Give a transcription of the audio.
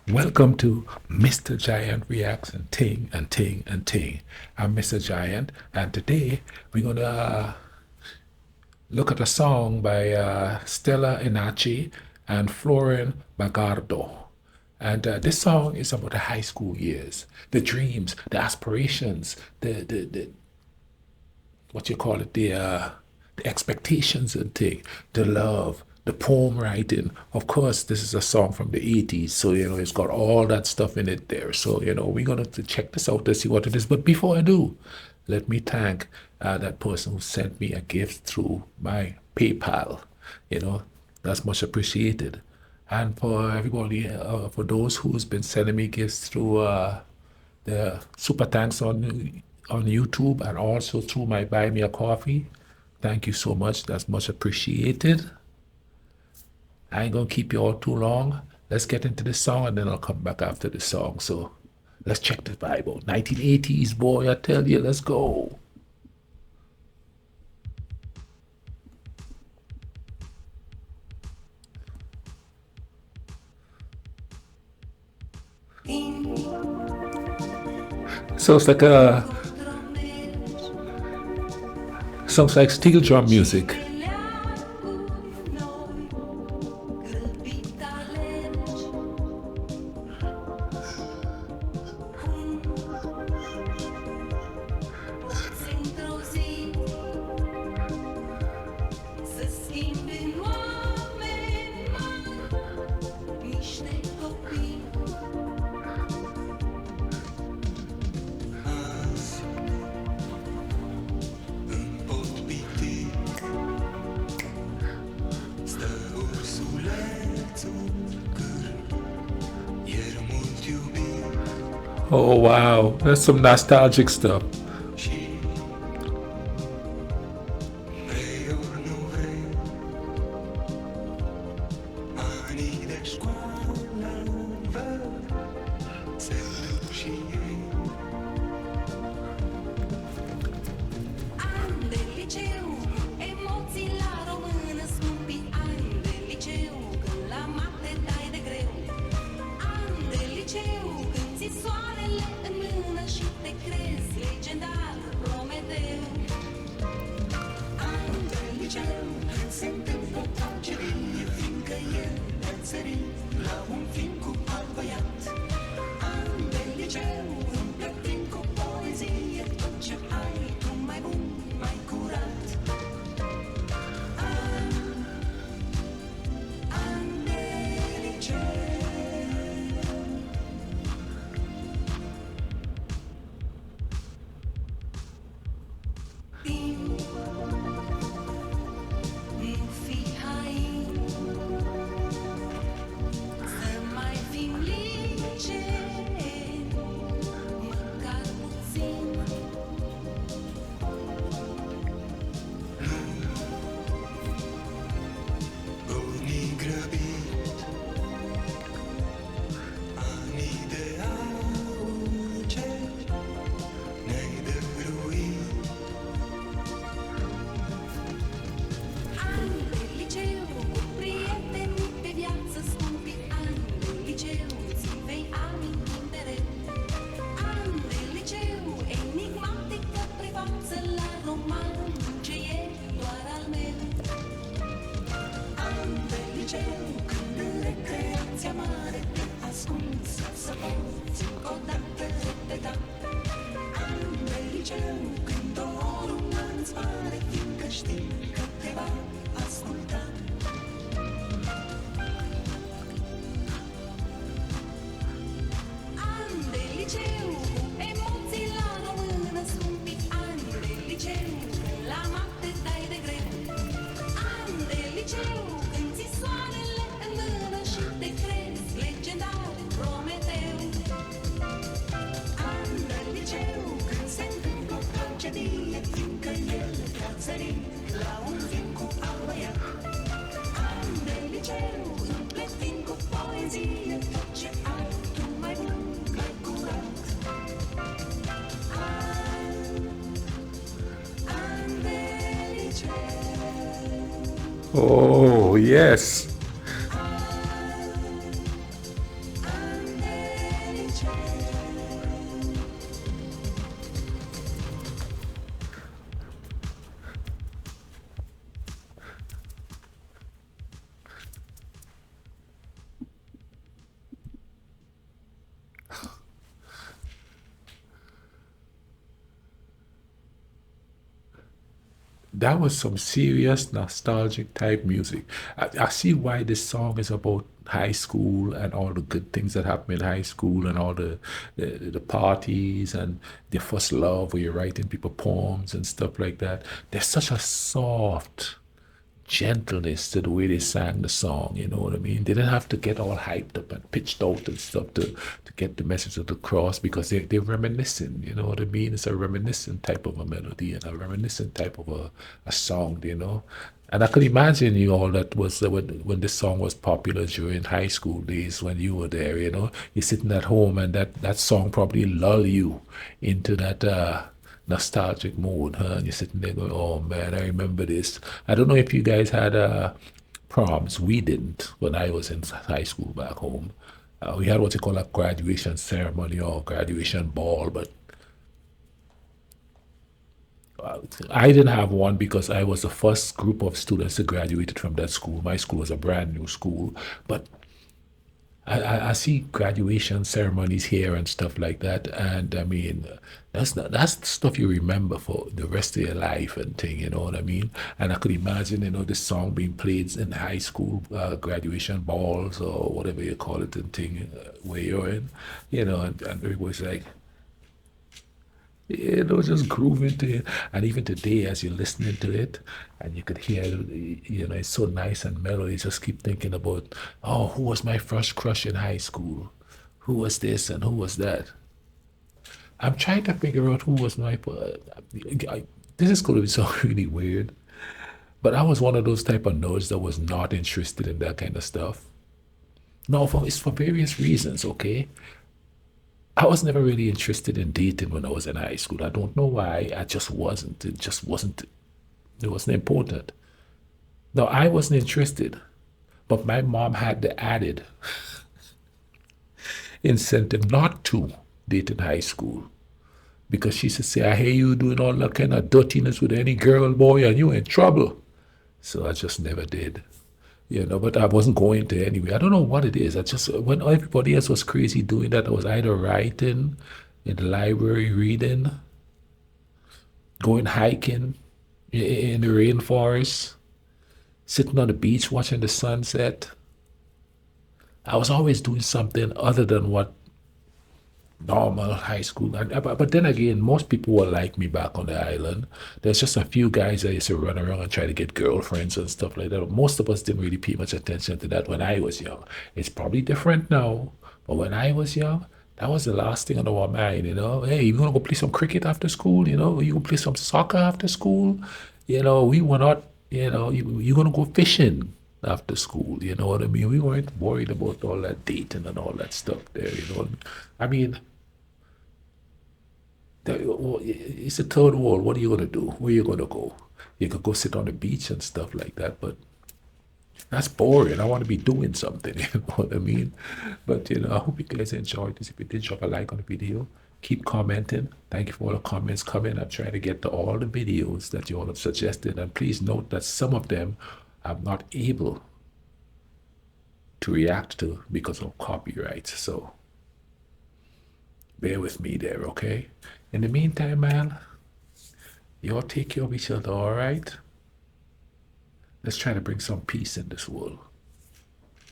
Welcome to Mr. Giant Reacts and Ting and Ting and Ting. I'm Mr. Giant, and today we're going to look at a song by Stela Enache and Florin Bogardo. And this song is about the high school years, the dreams, the aspirations, the what you call it, the expectations and thing, the love, the poem writing. Of course, this is a song from the 80s, so it's got all that stuff in it there. So we're gonna check this out to see what it is. But before I do, let me thank that person who sent me a gift through my PayPal. That's much appreciated. And for everybody, for those who's been sending me gifts through the super thanks on YouTube and also through my Buy Me a Coffee. Thank you so much. That's much appreciated. I ain't gonna keep you all too long. Let's get into this song and then I'll come back after the song. So let's check the Bible. 1980s, boy, I tell you, let's go. So it's like sounds like steel drum music. Oh wow, that's some nostalgic stuff. Oh, yes. That was some serious nostalgic type music. I see why this song is about high school and all the good things that happened in high school and all the parties and the first love where you're writing people poems and stuff like that. There's such a soft gentleness to the way they sang the song, you know what I mean? They didn't have to get all hyped up and pitched out and stuff to get the message across because they're reminiscent, you know what I mean? It's a reminiscent type of a melody and a reminiscent type of a song, you know? And I could imagine you all that was when this song was popular during high school days when you were there, you know, you're sitting at home and that song probably lull you into that nostalgic mode, huh? And you're sitting there going, "Oh man, I remember this." I don't know if you guys had proms. We didn't when I was in high school back home. We had what you call a graduation ceremony or graduation ball, but I didn't have one because I was the first group of students that graduated from that school. My school was a brand new school, but I see graduation ceremonies here and stuff like that, and I mean, that's the stuff you remember for the rest of your life and thing. You know what I mean? And I could imagine, you know, this song being played in high school graduation balls or whatever you call it and thing where you're in, you know, and it was like, you know, just grooving to it. And even today, as you're listening to it, and you could hear, you know, it's so nice and mellow. You just keep thinking about, oh, who was my first crush in high school? Who was this and who was that? I'm trying to figure out who was my. This is going to be so really weird, but I was one of those type of nerds that was not interested in that kind of stuff. No, it's for various reasons, okay? I was never really interested in dating when I was in high school. I don't know why. I just wasn't. It just wasn't. It wasn't important. No, I wasn't interested. But my mom had the added incentive not to date in high school because she used to say, "I hear you doing all that kind of dirtiness with any girl, boy, and you in trouble." So I just never did. You know, but I wasn't going to anyway. I don't know what it is. I just, when everybody else was crazy doing that, I was either writing, in the library reading, going hiking in the rainforest, sitting on the beach watching the sunset. I was always doing something other than what normal high school. But then again, most people were like me back on the island. There's just a few guys that used to run around and try to get girlfriends and stuff like that. Most of us didn't really pay much attention to that when I was young. It's probably different now, but when I was young, that was the last thing on our mind, you know. Hey, you gonna go play some cricket after school? You know, you gonna play some soccer after school? You know, we were not, you know, you gonna go fishing after school, you know what I mean? We weren't worried about all that dating and all that stuff there, you know. I mean, it's a third world. What are you gonna do? Where you gonna go? You could go sit on the beach and stuff like that, but that's boring. I want to be doing something. You know what I mean? But you know, I hope you guys enjoyed this. If you did, drop a like on the video. Keep commenting. Thank you for all the comments coming. I'm trying to get to all the videos that you all have suggested, and please note that some of them I'm not able to react to because of copyright. So bear with me there, okay? In the meantime, man, y'all take care of each other, all right? Let's try to bring some peace in this world.